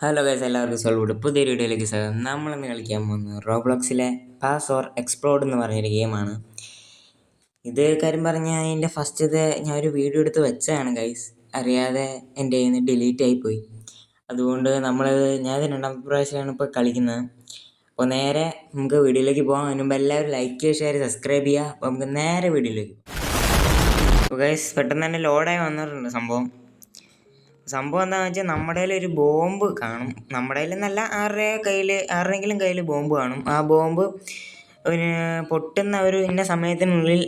Hello guys, എല്ലാവർക്കും സോൾവുഡ് പുതിയൊരു വീഡിയോയിലേക്ക് സ്വാഗതം. നമ്മളിന്ന് കളിക്കാൻ പോകുന്നത് റോബ്ലോക്സിലെ പാസ് ഓർ എക്സ്പ്ലോഡ് എന്ന് പറഞ്ഞൊരു ഗെയിമാണ്. ഇത് കാര്യം പറഞ്ഞാൽ അതിൻ്റെ ഫസ്റ്റത്തെ ഞാൻ ഒരു വീഡിയോ എടുത്ത് വെച്ചതാണ് ഗൈസ്. അറിയാതെ എൻ്റെ കയ്യിൽ നിന്ന് ഡിലീറ്റ് ആയിപ്പോയി. അതുകൊണ്ട് ഞാൻ രണ്ടാമത്തെ പ്രാവശ്യമാണ് ഇപ്പോൾ കളിക്കുന്നത്. അപ്പോൾ നേരെ നമുക്ക് വീഡിയോയിലേക്ക് പോകാം. അതിന് മുമ്പ് എല്ലാവരും ലൈക്ക്, ഷെയർ, സബ്സ്ക്രൈബ് ചെയ്യുക. അപ്പോൾ നമുക്ക് നേരെ വീഡിയോയിലേക്ക് പോകാം. അപ്പോൾ ഗൈസ് പെട്ടെന്ന് തന്നെ ലോഡായി വന്നിട്ടുണ്ട് സംഭവം എന്താണെന്ന് വെച്ചാൽ നമ്മുടെ കയ്യിൽ ഒരു ബോംബ് കാണും. നമ്മുടെ കയ്യിലെന്നല്ല, ആരുടെയെങ്കിലും കയ്യിൽ ബോംബ് കാണും. ആ ബോംബ് പൊട്ടുന്ന ഒരു ഇന്ന സമയത്തിനുള്ളിൽ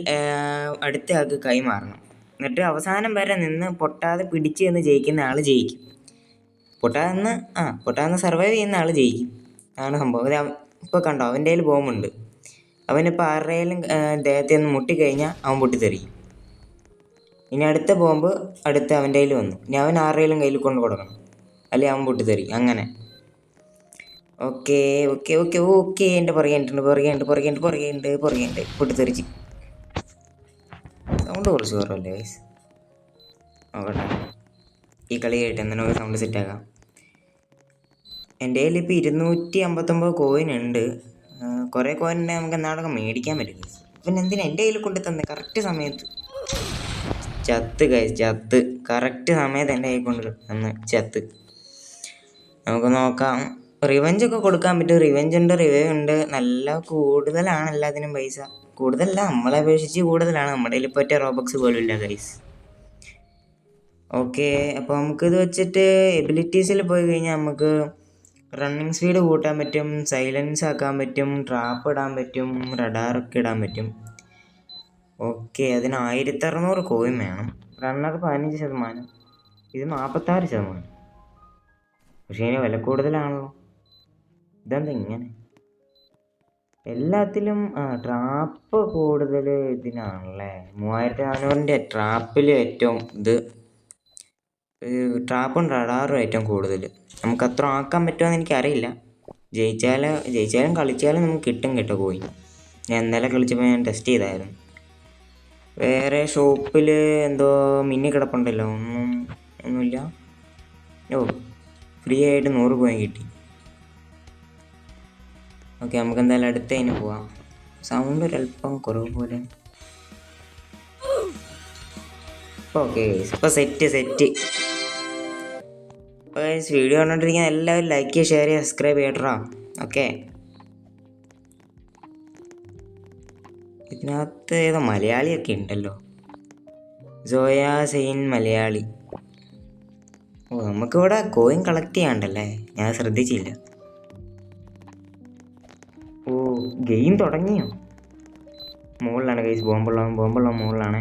അടുത്ത ആൾക്ക് കൈമാറണം. എന്നിട്ട് അവസാനം വരെ നിന്ന് പൊട്ടാതെ പിടിച്ച് നിന്ന് ജയിക്കുന്ന ആൾ ജയിക്കും. പൊട്ടാതെ സർവൈവ് ചെയ്യുന്ന ആൾ ജയിക്കും. അതാണ് സംഭവം. ഇപ്പോൾ കണ്ടോ, അവൻ്റെ കയ്യിൽ ബോംബുണ്ട്. അവനിപ്പോൾ ആരുടെയും ദേഹത്തെ ഒന്ന് മുട്ടിക്കഴിഞ്ഞാൽ അവൻ പൊട്ടിത്തെറിക്കും. ഇനി അടുത്ത ബോംബ് അവൻ്റെ കയ്യിൽ വന്നു. ഇനി അവൻ ആരുടെയും കയ്യിൽ കൊണ്ട് കൊടുക്കണം, അല്ലെങ്കിൽ അവൻ പൊട്ടിത്തെറിക്കും. അങ്ങനെ ഓക്കെ ഓക്കെ ഓക്കെ ഓക്കെ എൻ്റെ പുറകെയുണ്ട് പൊട്ടിത്തെറിച്ച്. സൗണ്ട് കുറച്ച് കുറവല്ലേ ഗൈസ്? നോക്കട്ടെ, ഈ കളി ആയിട്ട് എന്തെങ്കിലും സൗണ്ട് സെറ്റാക്കാം. എൻ്റെ കയ്യിൽ ഇപ്പോൾ 259 കോയിൻ ഉണ്ട്. കുറേ കോയിൻ ഉണ്ടെങ്കിൽ നമുക്ക് എന്നാടൊക്കെ മേടിക്കാൻ പറ്റും ഗൈസ്. പിന്നെ എന്തിനാ എൻ്റെ കയ്യിൽ കൊണ്ട് തന്നെ കറക്റ്റ് സമയത്ത് ചത്ത് കറക്റ്റ് സമയത്ത് എൻ്റെ കൈ കൊണ്ട് ചത്ത്. നമുക്ക് നോക്കാം, റിവെഞ്ചൊക്കെ കൊടുക്കാൻ പറ്റും. റിവെഞ്ച് ഉണ്ട്, റിവൈവ് ഉണ്ട്. നല്ല കൂടുതലാണ് എല്ലാത്തിനും പൈസ. കൂടുതലല്ല, നമ്മളെ അപേക്ഷിച്ച് കൂടുതലാണ്. നമ്മുടെ കയ്യിൽ ഇപ്പോൾ ഒറ്റ റോബക്സ് പോലും ഇല്ല ഗൈസ്. ഓക്കെ, അപ്പോൾ നമുക്കിത് വെച്ചിട്ട് എബിലിറ്റീസിൽ പോയി കഴിഞ്ഞാൽ നമുക്ക് റണ്ണിങ് സ്പീഡ് കൂട്ടാൻ പറ്റും, സൈലൻസ് ആക്കാൻ പറ്റും, ട്രാപ്പ് ഇടാൻ പറ്റും, റഡാറൊക്കെ ഇടാൻ പറ്റും. ഓക്കെ, അതിന് 1600 കോയിൻ വേണം. റണ്ണർ 15%, ഇത് 46%. പക്ഷേ ഇതിന് വില കൂടുതലാണല്ലോ. ഇതെന്താ ഇങ്ങനെ? എല്ലാത്തിലും ട്രാപ്പ് കൂടുതൽ ഇതിനാണല്ലേ. 3400 ട്രാപ്പിൽ ഏറ്റവും ട്രാപ്പും റഡാറും ഏറ്റവും കൂടുതൽ. നമുക്ക് അത്ര ആക്കാൻ പറ്റുമെന്ന് എനിക്കറിയില്ല. ജയിച്ചാലും കളിച്ചാലും നമുക്ക് കിട്ടും കേട്ടോ കോയിൻ. ഞാൻ ഇന്നലെ കളിച്ചപ്പോൾ ഞാൻ ടെസ്റ്റ് ചെയ്തായിരുന്നു. വേറെ ഷോപ്പിൽ എന്തോ മിന്നി കിടപ്പുണ്ടല്ലോ, ഒന്നുമില്ല. ഫ്രീ ആയിട്ട് 100 കോയിൻ കിട്ടി. ഓക്കെ, നമുക്ക് എന്തായാലും അടുത്തതിന് പോവാം. സൗണ്ട് ഒരല്പം കുറവ് പോലെ. ഓക്കെ, ഇപ്പോൾ സെറ്റ്. വീഡിയോ കണ്ടോണ്ടിരിക്കുന്ന എല്ലാവരും ലൈക്ക്, ഷെയർ, സബ്സ്ക്രൈബ് ചെയ്യട്ടോ. ഓക്കെ, ഇതിനകത്ത് ഏതോ മലയാളിയൊക്കെ ഉണ്ടല്ലോ, സോയ സെയിൻ മലയാളി. നമുക്കിവിടെ കോയിൻ കളക്ട് ചെയ്യാണ്ടല്ലേ, ഞാൻ ശ്രദ്ധിച്ചില്ല. ഗെയിം തുടങ്ങിയോ? മുകളിലാണ് ഗൈസ് ബോംബുള്ള മുകളിലാണ്.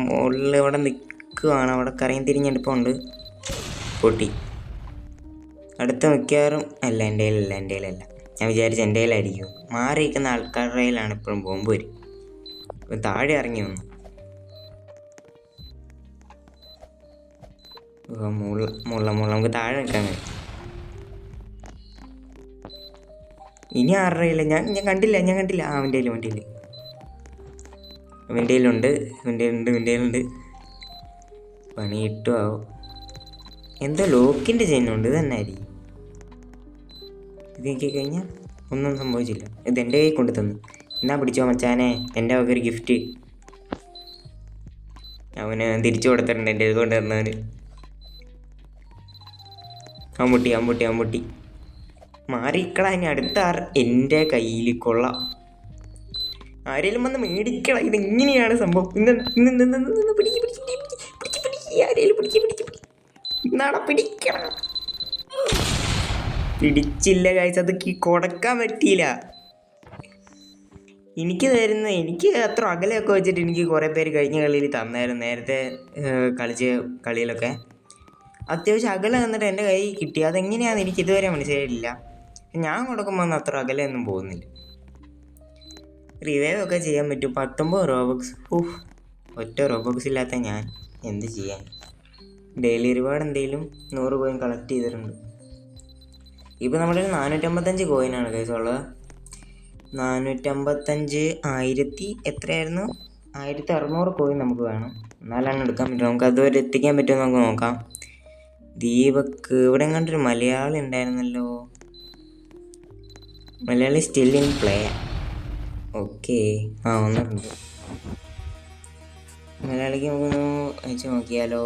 മുകളിൽ ഇവിടെ നിൽക്കുകയാണ്. അവിടെ കറങ്ങി തിരിഞ്ഞെടുപ്പുണ്ട്. പൊട്ടി. അടുത്ത മിക്കവാറും അല്ല, എൻ്റെ കയ്യിലല്ല. ഞാൻ വിചാരിച്ചു എൻ്റെ കയ്യിലായിരിക്കും. മാറിയിരിക്കുന്ന ആൾക്കാരുടെ കയ്യിലാണ് ഇപ്പോഴും ബോംബ് വരും. താഴെ ഇറങ്ങി വന്നു. മുള്ള നമുക്ക് താഴെ നിൽക്കാൻ കഴിയും. ഇനി ആരുടെ കയ്യില്ല? ഞാൻ കണ്ടില്ല. അവൻ്റെ കയ്യിലുണ്ട്. പണി കിട്ടുമോ? എന്തോ ലോക്കിൻ്റെ ചിഹ്നമുണ്ട്. ഇത് തന്നെ ആയിരിക്കും. ഇത് നോക്കി കഴിഞ്ഞാൽ ഒന്നും സംഭവിച്ചില്ല. ഇത് എൻ്റെ കയ്യിൽ കൊണ്ടു തന്നു. എന്നാ പിടിച്ചോ മച്ചാനെ, എൻ്റെ വക ഒരു ഗിഫ്റ്റ്. അവന് തിരിച്ചു കൊടുത്തിട്ടുണ്ട് എൻ്റെ ഇത് കൊണ്ട് തന്നവന്. അമ്പുട്ടി മാറിക്കള. ഇനി അടുത്ത എൻ്റെ കയ്യിൽ കൊള്ളാം. ആരെങ്കിലും വന്ന് മേടിക്കള. ഇതെങ്ങനെയാണ് സംഭവം? പിടിച്ചില്ല കാഴ്ച. അത് കൊടുക്കാൻ പറ്റിയില്ല. എനിക്ക് അത്ര അകലെയൊക്കെ വെച്ചിട്ട് എനിക്ക് കുറേ പേര് കഴിഞ്ഞ കളിയിൽ തന്നായിരുന്നു. നേരത്തെ കളിച്ച കളിയിലൊക്കെ അത്യാവശ്യം അകലെ വന്നിട്ട് എൻ്റെ കൈ കിട്ടി. അതെങ്ങനെയാണെന്ന് എനിക്ക് ഇതുവരെ മനസ്സിലായിട്ടില്ല. ഞാൻ കൊടുക്കുമ്പോൾ ഒന്നും അത്ര അകലെയൊന്നും പോകുന്നില്ല. റിവൈവ് ഒക്കെ ചെയ്യാൻ പറ്റും. 19 റോബക്സ്. ഒറ്റ റോബക്സ് ഇല്ലാത്ത ഞാൻ എന്ത് ചെയ്യാൻ? ഡെയിലി റിവാർഡ് എന്തെങ്കിലും 100 കോയിൻ കളക്ട് ചെയ്തിട്ടുണ്ട്. ഇപ്പോൾ നമ്മുടെ 455 കോയിനാണ് കേസുള്ളത്. 455 1000 എത്രയായിരുന്നു? 1600 കോയിൻ നമുക്ക് വേണം. എന്നാലാണ് എടുക്കാൻ പറ്റും. നമുക്ക് അതുവരെ എത്തിക്കാൻ പറ്റുമെന്ന് നമുക്ക് നോക്കാം. ദീപക് ഇവിടെ കണ്ടൊരു മലയാളി ഉണ്ടായിരുന്നല്ലോ. Malayali still in play. Okay, വന്നിട്ടുണ്ട്. മലയാളിക്ക് നമുക്കൊന്ന് അയച്ചു നോക്കിയാലോ.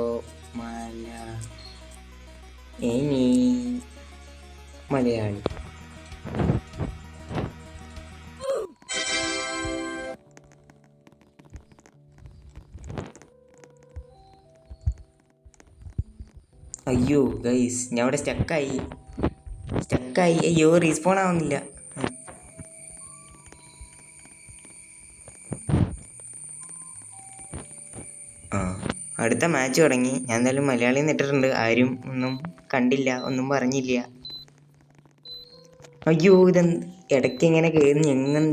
ഇനി മലയാളി അയ്യോ ഗൈസ്, ഞാൻ ഇവിടെ സ്റ്റക്കായി. അയ്യോ റീസ്പോൺ ആവുന്നില്ല. അടുത്ത മാച്ച് തുടങ്ങി. ഞാൻ എന്തായാലും മലയാളിയിൽ നിന്ന് ഇട്ടിട്ടുണ്ട്. ആരും ഒന്നും കണ്ടില്ല, ഒന്നും പറഞ്ഞില്ല. അയ്യോ ഇടയ്ക്ക് ഇങ്ങനെ കയറി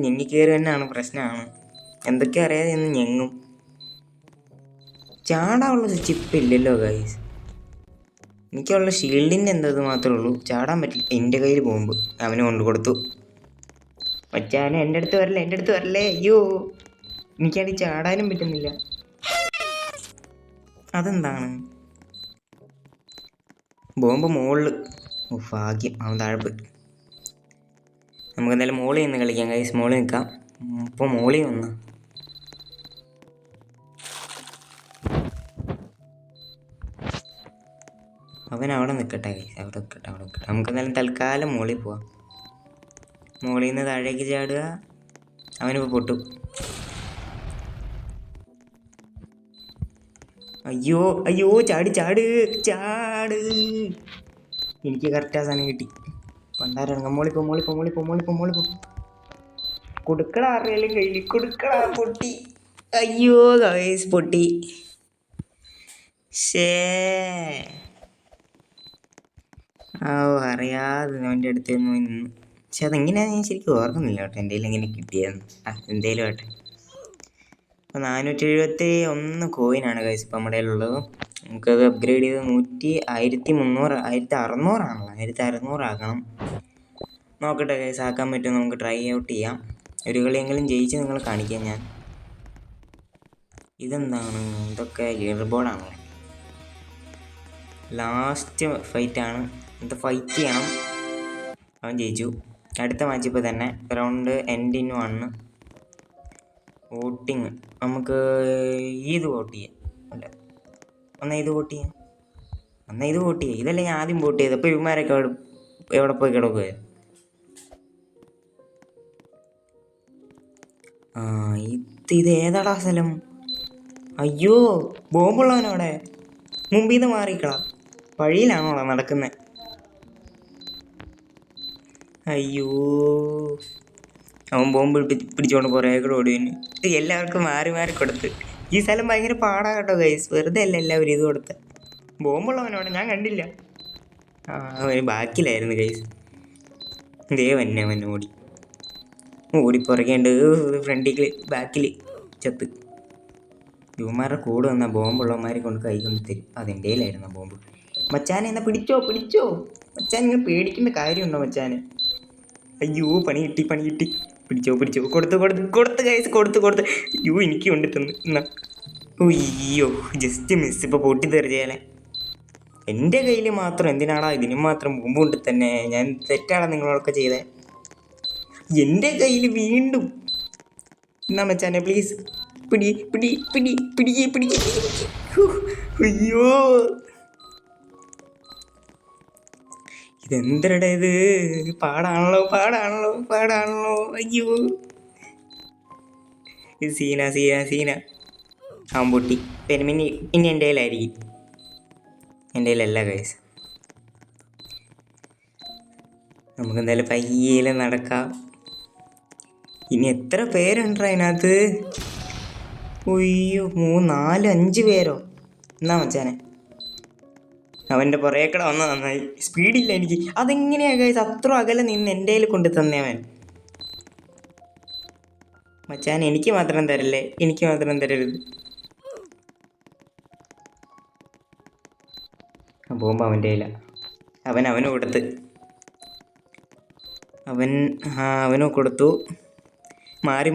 ഞെങ്ങി കയറി തന്നെയാണ് പ്രശ്നമാണ്. എന്തൊക്കെ അറിയാതെ എന്ന് ഞെങ്ങും. ചാടാനുള്ള ചിപ്പ് ഇല്ലല്ലോ ഗൈസ്. എനിക്കുള്ള ഷീൽഡിൻ്റെ എന്തത് മാത്രമേ ഉള്ളൂ. ചാടാൻ പറ്റില്ല. എൻ്റെ കയ്യിൽ ബോംബ് അവന് കൊണ്ടു കൊടുത്തു. മച്ചാനെ എൻ്റെ അടുത്ത് വരല്ലേ. അയ്യോ എനിക്കാണെങ്കിൽ ചാടാനും പറ്റുന്നില്ല. അതെന്താണ് ബോംബ് മുകളിൽ? ഭാഗ്യം, അവൻ താഴെ പോയി. നമുക്ക് എന്തായാലും മോളിൽ നിന്ന് കളിക്കാം ഗൈസ്. മോളിൽ നിൽക്കാം. ഇപ്പോൾ മോളിൽ വന്ന് അവൻ അവിടെ നിൽക്കട്ടെ ഗൈസ്. അവിടെ നിൽക്കട്ടെ. നമുക്ക് എന്തായാലും തൽക്കാലം മോളിൽ പോവാം. മോളിൽ നിന്ന് താഴേക്ക് ചാടുക. അവനിപ്പോൾ പൊട്ടും. അയ്യോ ചാട്. എനിക്ക് കറക്റ്റ് ആ സാധനം കിട്ടി. പണ്ടാരങ്ങ മോളിപ്പോ കൊടുക്കടാ. അറിയാലും കയ്യിൽ കൊടുക്കടാ. പൊട്ടി. അയ്യോ ഗൈസ് പൊട്ടി. അറിയാതെ അവൻ്റെ അടുത്ത് നിന്ന്. പക്ഷെ അതെങ്ങനെയാ ഞാൻ ശരിക്കും ഓർക്കുന്നില്ല കേട്ടോ. എൻ്റെ എങ്ങനെ കിട്ടിയെന്ന്. എന്തേലും ആട്ടെ. ഇപ്പോൾ 471 കോയിനാണ് ഗൈസ് ഇപ്പം നമ്മുടെ കയ്യിലുള്ളത്. നമുക്കത് അപ്ഗ്രേഡ് ചെയ്ത് 1600 ആക്കണം. നോക്കട്ടെ ഗൈസ്, ആക്കാൻ പറ്റുമോ നമുക്ക് ട്രൈ ഔട്ട് ചെയ്യാം. ഒരു കളിയെങ്കിലും ജയിച്ച് നിങ്ങളെ കാണിക്കാം ഞാൻ. ഇതെന്താണ്? ഇതൊക്കെ ലീഡർ ബോർഡാണല്ലേ. ലാസ്റ്റ് ഫൈറ്റാണ്. ഇത് ഫൈറ്റ് ചെയ്യണം. അവൻ ജയിച്ചു. അടുത്ത മാച്ച് ഇപ്പോൾ തന്നെ. Round end in 1 voting. നമുക്ക് ഇത് വോട്ട് ചെയ്യാം. അല്ല, ഇത് വോട്ട് ചെയ്യാം. ഇതല്ലേ ഞാൻ ആദ്യം വോട്ട് ചെയ്തത്. അപ്പോൾ ഇവന്മാരൊക്കെ എവിടെ പോയി കിടക്കുക? ഇത് ഏതാടാ സ്ഥലം? അയ്യോ ബോംബുള്ളവനവിടെ. മുമ്പിൽ നിന്ന് മാറിക്കളാം. വഴിയിലാണോടാ നടക്കുന്നത്? അയ്യോ അവൻ ബോംബ് പിടിച്ചോണ്ട് കുറേ കൂടെ ഓടിവന്നു. എല്ലാവർക്കും മാറി കൊടുത്ത്. ഈ സ്ഥലം ഭയങ്കര പാടാ കേട്ടോ ഗൈസ്. വെറുതെ അല്ല എല്ലാവരും ഇത് കൊടുത്ത്. ബോംബുള്ളവനോടെ ഞാൻ കണ്ടില്ല. അവന് ബാക്കിലായിരുന്നു ഗൈസ്. അവൻ ഓടിപ്പുറകേണ്ട ഫ്രണ്ടിൽ ബാക്കിൽ ചത്ത്. യുവമാരുടെ കൂടെ വന്നാൽ ബോംബുള്ളവന്മാരെ കൊണ്ട് കൈ കൊണ്ട് തരും. അതെൻ്റെ കയ്യിലായിരുന്നു ബോംബ്. മച്ചാനെ എന്നാ പിടിച്ചോ. മച്ചാൻ ഇങ്ങനെ പേടിക്കേണ്ട കാര്യമുണ്ടോ മച്ചാന്? അയ്യോ പണി കിട്ടി. പിടിച്ചോ. കൊടുത്ത് ഗൈസ്. കൊടുത്ത്. അയ്യോ എനിക്ക് കൊണ്ട് തന്നു. എന്നാ അയ്യോ ജസ്റ്റ് മിസ്. ഇപ്പോൾ പൊട്ടിത്തെറിച്ചാലേ. എൻ്റെ കയ്യിൽ മാത്രം എന്തിനാടാ ഇതിന് മാത്രം ബോംബ് കൊണ്ട് തന്നെ? ഞാൻ തെറ്റാണ് നിങ്ങളോടൊക്കെ ചെയ്തേ. എൻ്റെ കയ്യിൽ വീണ്ടും. എന്നാ മച്ചാനെ പ്ലീസ് പിടി. അയ്യോ ഇതെന്തരടാ ഇത്? പാടാണല്ലോ. അയ്യോ ഇത് സീന. അവൻ പൊട്ടി. ഇനി എൻ്റെ കയ്യിലായിരിക്കും. എൻ്റെ കയ്യിലല്ല ഗൈസ്. നമുക്ക് എന്തായാലും പയ്യേലെ നടക്കാം. ഇനി എത്ര പേരുണ്ടോ അതിനകത്ത്? അയ്യോ 3, 4, 5 പേരോ? എന്നാ മച്ചാനെ അവൻ്റെ പുറകേക്കട വന്നാൽ നന്നായി. സ്പീഡില്ല എനിക്ക്. അതെങ്ങനെയാ ഗൈസ് അത്ര അകലെ നിന്ന് എൻ്റെ കയ്യിൽ കൊണ്ട് തന്നവൻ? മച്ചാൻ എനിക്ക് മാത്രം തരരുത്. പോകുമ്പോൾ അവൻ്റെ കയ്യില. അവന് കൊടുത്ത്. അവന് കൊടുത്തു. മാറി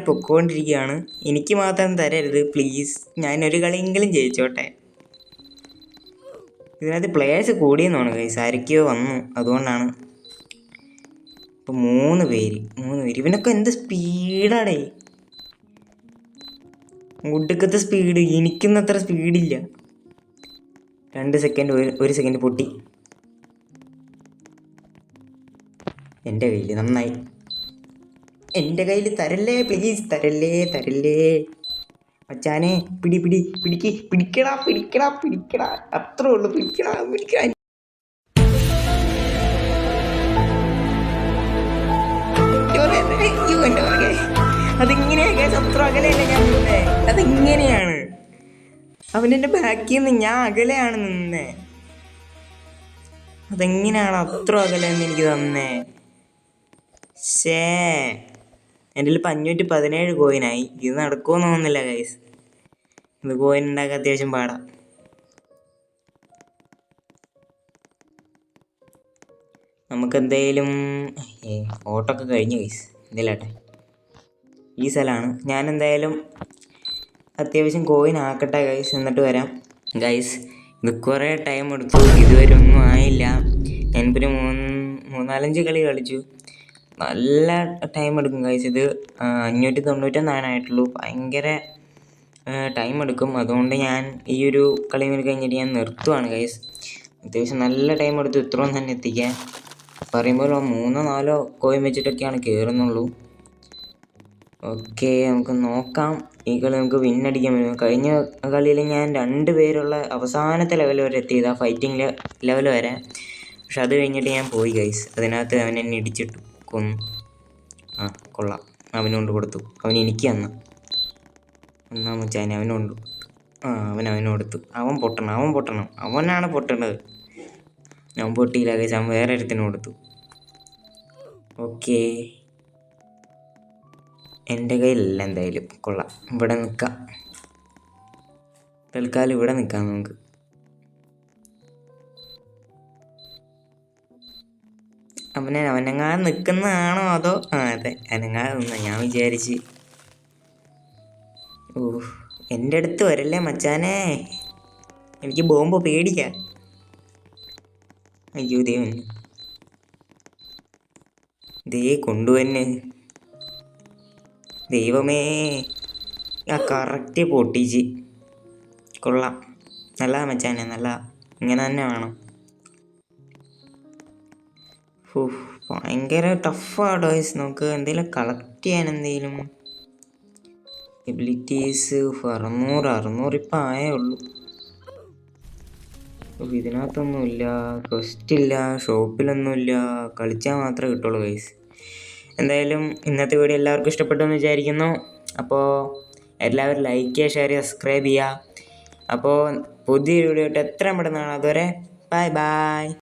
പൊക്കോണ്ടിരിക്കുകയാണ്. എനിക്ക് മാത്രം തരരുത് പ്ലീസ്. ഞാനൊരു കളിയെങ്കിലും ജയിച്ചോട്ടെ. ഇതിനകത്ത് പ്ലേയേഴ്സ് കൂടിയെന്നാണ് ഗൈസ്, ആരൊക്കെയോ വന്നു, അതുകൊണ്ടാണ്. ഇപ്പം 3 പേര്. ഇവനൊക്കെ എന്ത് സ്പീഡാടേ, ഒടുക്കത്തെ സ്പീഡ്. എനിക്കൊന്നും അത്ര സ്പീഡില്ല. 2 സെക്കൻഡ്, 1 സെക്കൻഡ് പൊട്ടി എൻ്റെ കയ്യിൽ. നന്നായി. എൻ്റെ കയ്യിൽ തരല്ലേ പ്ലീസ്, തരല്ലേ മച്ചാനെ. പിടിക്കടാ. അത്രേ ഉള്ളു, പിടിക്കടാ. അതെങ്ങനെയാ അത്ര അകലെയല്ല ഞാൻ നിന്നേ, അതെങ്ങനെയാണ്? അവനെൻ്റെ ബാക്കിൽ നിന്ന് ഞാൻ അകലെയാണ് നിന്നേ. അതെങ്ങനെയാണ് അത്ര അകലെന്ന് എനിക്ക് തന്നേ? എൻ്റെ 517 കോയിനായി. ഇത് നടക്കുമെന്ന് തോന്നുന്നില്ല ഗൈസ്. ഇത് കോയിൻ ഉണ്ടാക്കാൻ അത്യാവശ്യം പാടാ. നമുക്കെന്തായാലും ഓട്ടമൊക്കെ കഴിഞ്ഞു ഗൈസ്. എന്തിലാട്ടെ, ഈ സ്ഥലമാണ്. ഞാൻ എന്തായാലും അത്യാവശ്യം കോയിൻ ആക്കട്ടെ ഗൈസ്, എന്നിട്ട് വരാം ഗൈസ്. ഇത് കുറേ ടൈം എടുത്തു, ഇതുവരെ ഒന്നും ആയില്ല. ഞാനിപ്പോൾ 3-4 കളി കളിച്ചു. നല്ല ടൈം എടുക്കും ഗൈസ്. ഇത് 599 ആയിട്ടുള്ളൂ. ഭയങ്കര ടൈം എടുക്കും. അതുകൊണ്ട് ഞാൻ ഈ ഒരു കളി കഴിഞ്ഞിട്ട് ഞാൻ നിർത്തുവാണ് ഗൈസ്. അത്യാവശ്യം നല്ല ടൈം എടുത്തു ഇത്രയും തന്നെ എത്തിക്കാൻ. പറയുമ്പോൾ 3-4 കോയിൻ വെച്ചിട്ടൊക്കെയാണ് കയറുന്നുള്ളൂ. ഓക്കെ, നമുക്ക് നോക്കാം. ഈ കളി നമുക്ക് വിന്നടിക്കാൻ പറ്റും. കഴിഞ്ഞ കളിയിൽ ഞാൻ 2 പേരുള്ള അവസാനത്തെ ലെവൽ വരെ എത്തിയതാ, ഫൈറ്റിംഗ് ലെവൽ വരെ. പക്ഷെ അത് കഴിഞ്ഞിട്ട് ഞാൻ പോയി ഗൈസ്. അതിനകത്ത് അവൻ എന്നെ ഇടിച്ചിട്ടു കൊന്നു. കൊള്ളാം, അവനുകൊണ്ട് കൊടുത്തു. അവൻ എനിക്ക് എന്നാ മച്ചാനെ, അവനുണ്ട്. അവന് കൊടുത്തു. അവൻ പൊട്ടണം. അവനാണ് പൊട്ടേണ്ടത്. ഞാൻ പൊട്ടിയില്ല ഗൈസ്, അവൻ വേറെ ഒരുത്തിന് കൊടുത്തു. ഓക്കെ, എൻ്റെ കയ്യിലല്ല എന്തായാലും. കൊള്ളാം, ഇവിടെ നിൽക്കാം. തൽക്കാലം ഇവിടെ നിൽക്കാം നമുക്ക്. അവനെങ്ങാൻ നിൽക്കുന്നതാണോ അതോ? അതെ, അനങ്ങാതെ നിന്ന. ഞാൻ വിചാരിച്ച് എൻ്റെ അടുത്ത് വരല്ലേ മച്ചാനെ, എനിക്ക് ബോംബ് പേടിക്കാം. അയ്യോ ദേ കൊണ്ടുവന്നെ. ദൈവമേ, കറക്റ്റ് പൊട്ടിച്ച്. കൊള്ളാം, നല്ലതാ മച്ചാനെ, നല്ല. ഇങ്ങനെ തന്നെ വേണം. ഭയങ്കര ടഫാണ് ഗൈസ്. നമുക്ക് എന്തെങ്കിലും കളക്ട് ചെയ്യാൻ എന്തെങ്കിലും എബിലിറ്റീസ്. 600 ഇപ്പം ആയേ ഉള്ളൂ. ഇതിനകത്തൊന്നുമില്ല, ക്വസ്റ്റ് ഇല്ല, ഷോപ്പിലൊന്നുമില്ല. കളിച്ചാൽ മാത്രമേ കിട്ടുള്ളൂ ഗൈസ്. എന്തായാലും ഇന്നത്തെ വീഡിയോ എല്ലാവർക്കും ഇഷ്ടപ്പെട്ടു എന്ന് വിചാരിക്കുന്നു. അപ്പോൾ എല്ലാവരും ലൈക്ക് ചെയ്യുക, ഷെയർ ചെയ്യുക, സബ്സ്ക്രൈബ് ചെയ്യുക. അപ്പോൾ പുതിയൊരു വീഡിയോ ആയിട്ട് എത്രയും പെട്ടെന്ന് കാണാം. അതുവരെ ബൈ.